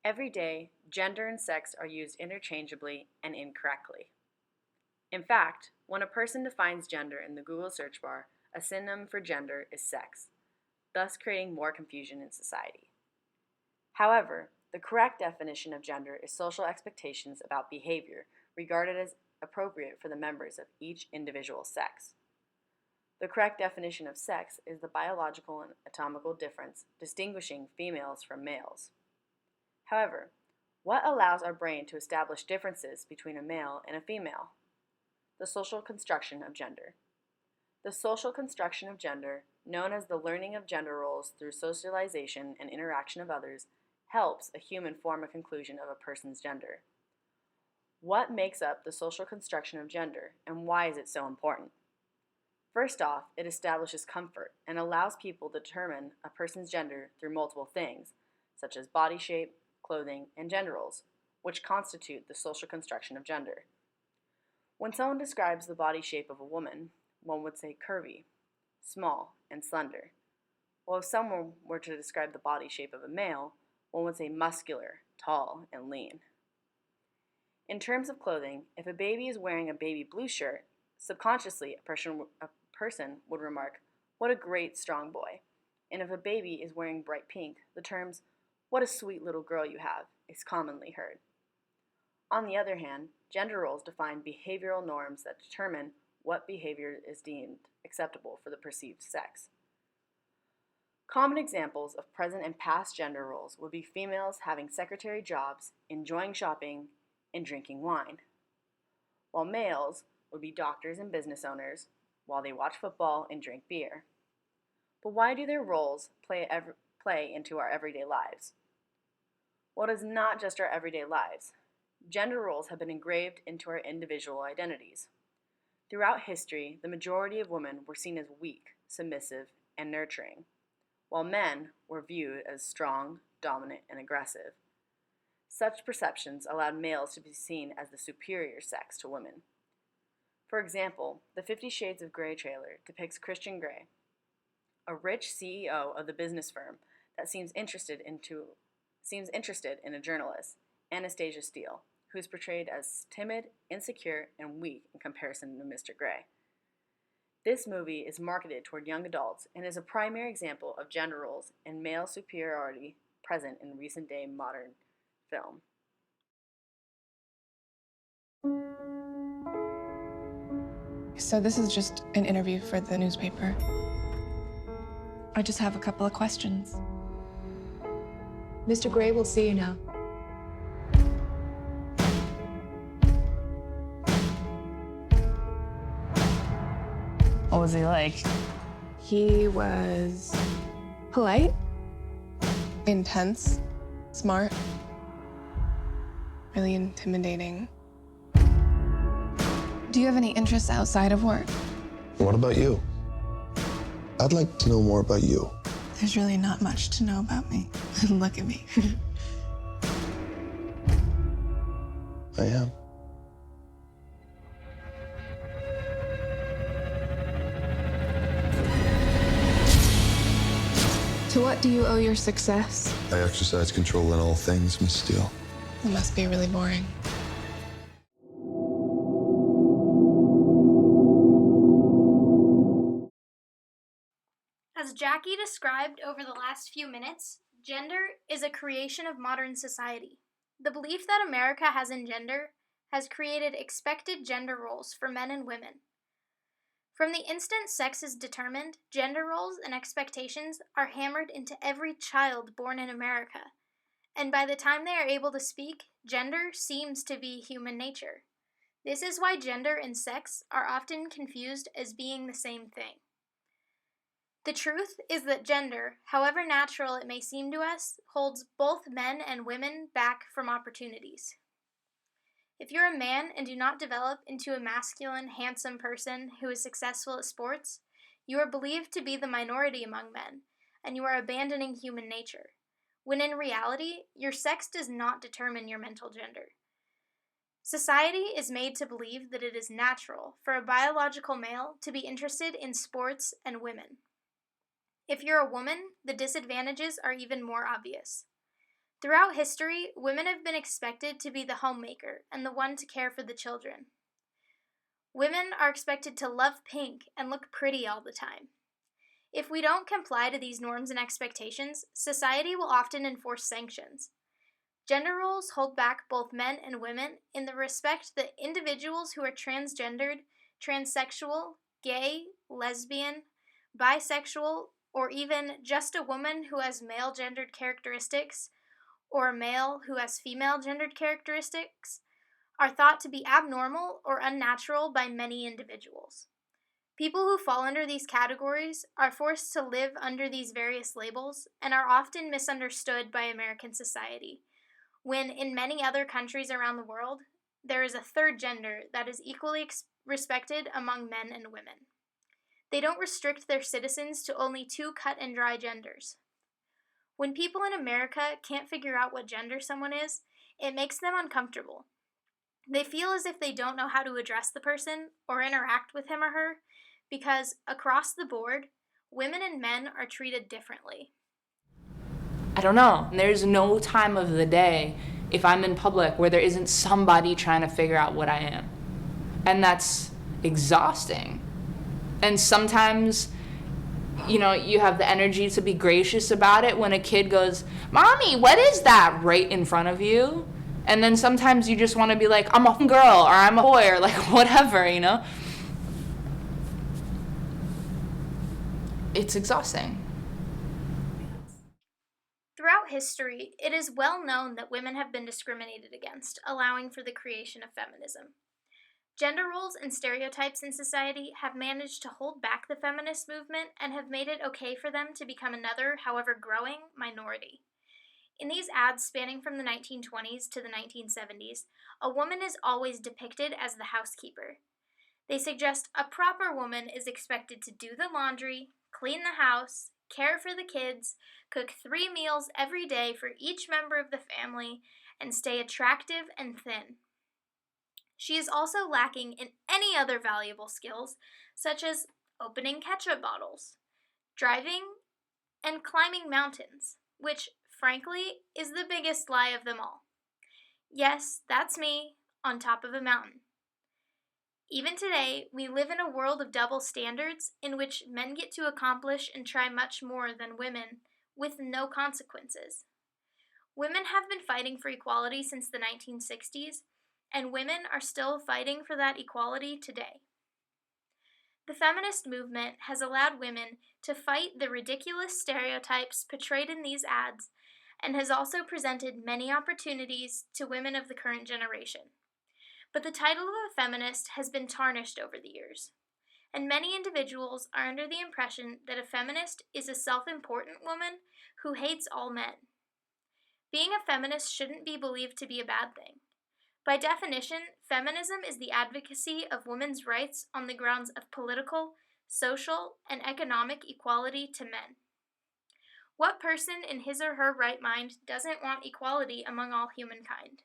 Every day, gender and sex are used interchangeably and incorrectly. In fact, when a person defines gender in the Google search bar, a synonym for gender is sex, thus creating more confusion in society. However, the correct definition of gender is social expectations about behavior regarded as appropriate for the members of each individual sex. The correct definition of sex is the biological and anatomical difference distinguishing females from males. However, what allows our brain to establish differences between a male and a female? The social construction of gender. The social construction of gender, known as the learning of gender roles through socialization and interaction of others, helps a human form a conclusion of a person's gender. What makes up the social construction of gender, and why is it so important? First off, it establishes comfort and allows people to determine a person's gender through multiple things, such as body shape, clothing, and gender roles, which constitute the social construction of gender. When someone describes the body shape of a woman, one would say curvy, small, and slender. While if someone were to describe the body shape of a male, one would say muscular, tall, and lean. In terms of clothing, if a baby is wearing a baby blue shirt, subconsciously a person would remark, "What a great, strong boy." And if a baby is wearing bright pink, the terms, "What a sweet little girl you have," is commonly heard. On the other hand, gender roles define behavioral norms that determine what behavior is deemed acceptable for the perceived sex. Common examples of present and past gender roles would be females having secretary jobs, enjoying shopping, and drinking wine, while males would be doctors and business owners while they watch football and drink beer. But why do their roles play into our everyday lives? Well, it is not just our everyday lives. Gender roles have been engraved into our individual identities. Throughout history, the majority of women were seen as weak, submissive, and nurturing, while men were viewed as strong, dominant, and aggressive. Such perceptions allowed males to be seen as the superior sex to women. For example, the 50 Shades of Grey trailer depicts Christian Grey, a rich CEO of the business firm that seems interested in a journalist, Anastasia Steele, who is portrayed as timid, insecure, and weak in comparison to Mr. Grey. This movie is marketed toward young adults and is a primary example of gender roles and male superiority present in recent-day modern film. So this is just an interview for the newspaper. I just have a couple of questions. Mr. Gray will see you now. What was he like? He was polite, Intense, smart, really intimidating. Do you have any interests outside of work? What about you? I'd like to know more about you. There's really not much to know about me. Look at me. I am. To what do you owe your success? I exercise control in all things, Miss Steele. It must be really boring. As Jackie described over the last few minutes, gender is a creation of modern society. The belief that America has in gender has created expected gender roles for men and women. From the instant sex is determined, gender roles and expectations are hammered into every child born in America, and by the time they are able to speak, gender seems to be human nature. This is why gender and sex are often confused as being the same thing. The truth is that gender, however natural it may seem to us, holds both men and women back from opportunities. If you're a man and do not develop into a masculine, handsome person who is successful at sports, you are believed to be the minority among men, and you are abandoning human nature, when in reality, your sex does not determine your mental gender. Society is made to believe that it is natural for a biological male to be interested in sports and women. If you're a woman, the disadvantages are even more obvious. Throughout history, women have been expected to be the homemaker and the one to care for the children. Women are expected to love pink and look pretty all the time. If we don't comply to these norms and expectations, society will often enforce sanctions. Gender roles hold back both men and women in the respect that individuals who are transgendered, transsexual, gay, lesbian, bisexual, or even just a woman who has male gendered characteristics or a male who has female gendered characteristics are thought to be abnormal or unnatural by many individuals. People who fall under these categories are forced to live under these various labels and are often misunderstood by American society, when in many other countries around the world, there is a third gender that is equally respected among men and women. They don't restrict their citizens to only two cut and dry genders. When people in America can't figure out what gender someone is, it makes them uncomfortable. They feel as if they don't know how to address the person or interact with him or her because, across the board, women and men are treated differently. I don't know. There's no time of the day if I'm in public where there isn't somebody trying to figure out what I am. And that's exhausting. And sometimes, you have the energy to be gracious about it when a kid goes, "Mommy, what is that?" right in front of you. And then sometimes you just want to be like, "I'm a girl," or "I'm a boy," or like whatever, It's exhausting. Throughout history, it is well known that women have been discriminated against, allowing for the creation of feminism. Gender roles and stereotypes in society have managed to hold back the feminist movement and have made it okay for them to become another, however growing, minority. In these ads spanning from the 1920s to the 1970s, a woman is always depicted as the housekeeper. They suggest a proper woman is expected to do the laundry, clean the house, care for the kids, cook 3 meals every day for each member of the family, and stay attractive and thin. She is also lacking in any other valuable skills, such as opening ketchup bottles, driving, and climbing mountains, which, frankly, is the biggest lie of them all. Yes, that's me, on top of a mountain. Even today, we live in a world of double standards in which men get to accomplish and try much more than women, with no consequences. Women have been fighting for equality since the 1960s, and women are still fighting for that equality today. The feminist movement has allowed women to fight the ridiculous stereotypes portrayed in these ads and has also presented many opportunities to women of the current generation. But the title of a feminist has been tarnished over the years, and many individuals are under the impression that a feminist is a self-important woman who hates all men. Being a feminist shouldn't be believed to be a bad thing. By definition, feminism is the advocacy of women's rights on the grounds of political, social, and economic equality to men. What person in his or her right mind doesn't want equality among all humankind?